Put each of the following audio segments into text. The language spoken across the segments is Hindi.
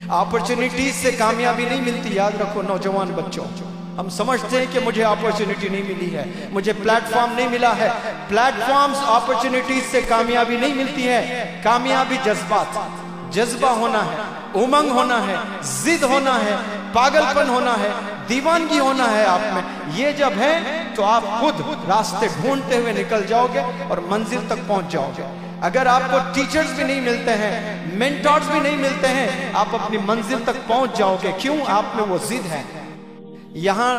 अपॉर्चुनिटीज से कामयाबी नहीं मिलती, याद रखो नौजवान बच्चों। हम समझते हैं कि मुझे अपॉर्चुनिटी नहीं मिली है, मुझे प्लेटफॉर्म नहीं मिला है। प्लेटफॉर्म्स अपॉर्चुनिटीज से कामयाबी नहीं मिलती है। कामयाबी जज्बात, जज्बा होना है, उमंग होना है, जिद होना है, पागलपन होना है, दीवानगी होना है आप में। ये जब है तो आप खुद रास्ते ढूंढते हुए निकल जाओगे और मंजिल तक पहुंच जाओगे। अगर आपको टीचर्स भी नहीं मिलते हैं, मेंटर्स भी नहीं मिलते हैं, आप अपनी मंजिल तक पहुंच जाओगे। क्यों? आप में वो जिद है। यहां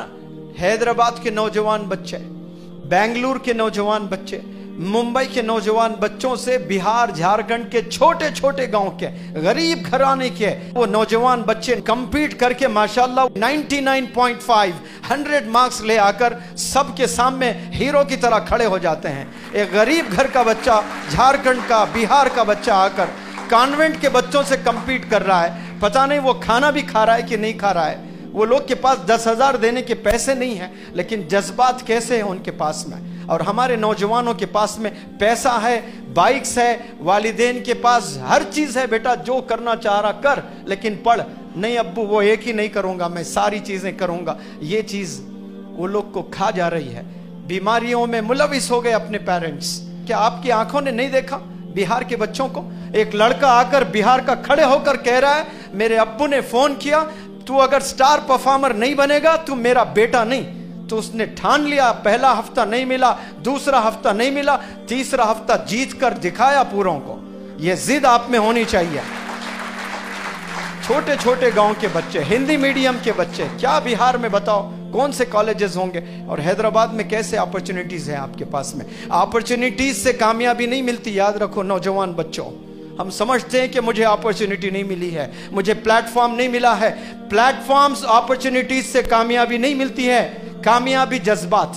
हैदराबाद के नौजवान बच्चे, बेंगलुरु के नौजवान बच्चे, मुंबई के नौजवान बच्चों से बिहार झारखंड के छोटे छोटे गांव के गरीब घराने के वो नौजवान बच्चे कंपीट करके माशाल्लाह 99.5 100 मार्क्स ले आकर सबके सामने हीरो की तरह खड़े हो जाते हैं। एक गरीब घर का बच्चा, झारखंड का, बिहार का बच्चा आकर कॉन्वेंट के बच्चों से कंपीट कर रहा है। पता नहीं वो खाना भी खा रहा है कि नहीं खा रहा है। वो लोग के पास 10,000 देने के पैसे नहीं है, लेकिन जज्बात कैसे हैं उनके पास में। और हमारे नौजवानों के पास में पैसा है, बाइक्स है, वालिदैन के पास हर चीज है। बेटा जो करना चाह रहा कर, लेकिन पढ़। नहीं अब्बू वो एक ही नहीं करूंगा, मैं सारी चीजें करूंगा। ये चीज वो लोग को खा जा रही है। बीमारियों में मुलविस हो गए अपने पेरेंट्स। क्या आपकी आंखों ने नहीं देखा बिहार के बच्चों को? एक लड़का आकर बिहार का खड़े होकर कह रहा है, मेरे अब्बू ने फोन किया, तू अगर स्टार परफॉर्मर नहीं बनेगा तू मेरा बेटा नहीं। तो उसने ठान लिया। पहला हफ्ता नहीं मिला, दूसरा हफ्ता नहीं मिला, तीसरा हफ्ता जीत कर दिखाया पूरों को। यह जिद आप में होनी चाहिए। छोटे छोटे गांव के बच्चे, हिंदी मीडियम के बच्चे, क्या बिहार में बताओ कौन से कॉलेजेस होंगे? और हैदराबाद में कैसे अपॉर्चुनिटीज है आपके पास में? अपॉर्चुनिटीज से कामयाबी नहीं मिलती, याद रखो नौजवान बच्चों। हम समझते हैं कि मुझे अपॉर्चुनिटी नहीं मिली है, मुझे प्लेटफॉर्म नहीं मिला है। प्लेटफॉर्म्स अपॉर्चुनिटीज से कामयाबी नहीं मिलती है। कामयाबी जज्बात,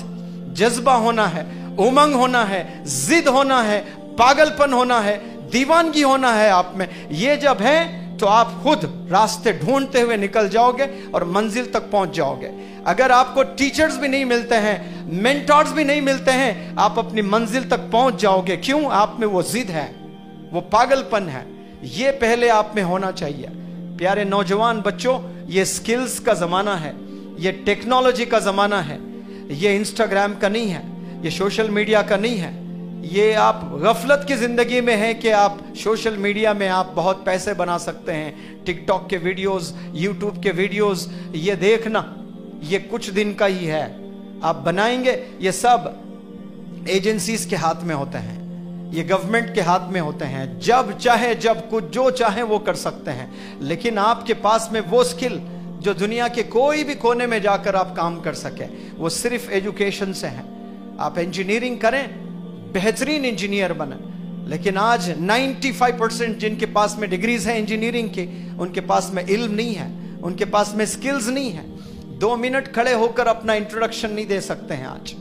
जज्बा होना है, उमंग होना है, जिद होना है, पागलपन होना है, दीवानगी होना है आप में। ये जब है तो आप खुद रास्ते ढूंढते हुए निकल जाओगे और मंजिल तक पहुंच जाओगे। अगर आपको टीचर्स भी नहीं मिलते हैं, मेंटर्स भी नहीं मिलते हैं, आप अपनी मंजिल तक पहुंच जाओगे। क्यों? आप में वो जिद है, वो पागलपन है। ये पहले आप में होना चाहिए। प्यारे नौजवान बच्चों, ये स्किल्स का जमाना है, ये टेक्नोलॉजी का जमाना है। ये इंस्टाग्राम का नहीं है, ये सोशल मीडिया का नहीं है। ये आप गफलत की जिंदगी में है कि आप सोशल मीडिया में आप बहुत पैसे बना सकते हैं। टिकटॉक के वीडियोस, यूट्यूब के वीडियोस, ये देखना ये कुछ दिन का ही है। आप बनाएंगे, ये सब एजेंसीज के हाथ में होते हैं, ये गवर्नमेंट के हाथ में होते हैं। जब चाहे, जब कुछ जो चाहे वो कर सकते हैं। लेकिन आपके पास में वो स्किल जो दुनिया के कोई भी कोने में जाकर आप काम कर सके, वो सिर्फ एजुकेशन से है। आप इंजीनियरिंग करें, बेहतरीन इंजीनियर बने, लेकिन आज 95% जिनके पास में डिग्रीज हैं इंजीनियरिंग की, उनके पास में इल्म नहीं है, उनके पास में स्किल्स नहीं है। 2 मिनट खड़े होकर अपना इंट्रोडक्शन नहीं दे सकते हैं। आज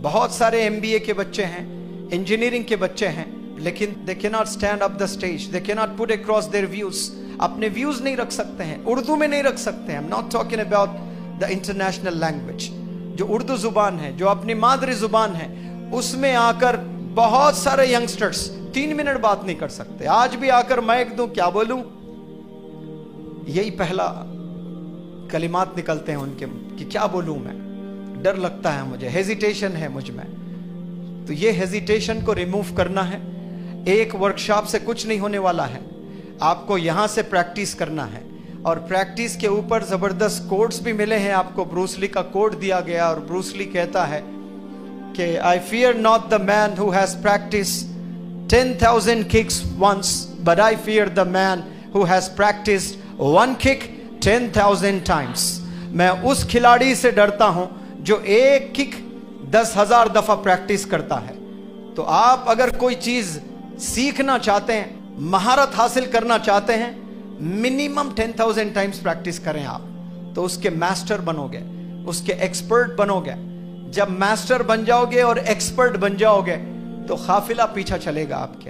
बहुत सारे MBA के बच्चे हैं, इंजीनियरिंग के बच्चे हैं, लेकिन they can not stand up the stage, they can not put across their views. अपने व्यूज नहीं रख सकते हैं, उर्दू में नहीं रख सकते हैं। I am not talking about the international language. जो उर्दू जुबान है, जो अपनी मादरी जुबान है, उसमें आकर बहुत सारे यंगस्टर्स 3 मिनट बात नहीं कर सकते। आज भी आकर माइक दूं, क्या बोलूं, यही पहला कलिमात निकलते हैं उनके कि क्या बोलूं मैं, डर लगता है मुझे, हेजिटेशन है मुझ में। तो ये हेजिटेशन को रिमूव करना है। एक वर्कशॉप से कुछ नहीं होने वाला है, आपको यहां से प्रैक्टिस करना है। और प्रैक्टिस के ऊपर जबरदस्त कोड्स भी मिले हैं आपको। ब्रूस ली का कोड दिया गया और ब्रूस ली कहता है कि I fear not the man who has practice 10,000 kicks once, but I fear the man who has practice 1 kick 10,000 times. मैं उस खिलाड़ी से डरता हूं जो एक किक 10,000 दफा प्रैक्टिस करता है। तो आप अगर कोई चीज सीखना चाहते हैं, महारत हासिल करना चाहते हैं, मिनिमम 10,000 टाइम्स प्रैक्टिस करें आप, तो उसके मास्टर बनोगे, उसके एक्सपर्ट बनोगे। जब मास्टर बन जाओगे और एक्सपर्ट बन जाओगे तो काफिला पीछा चलेगा आपके।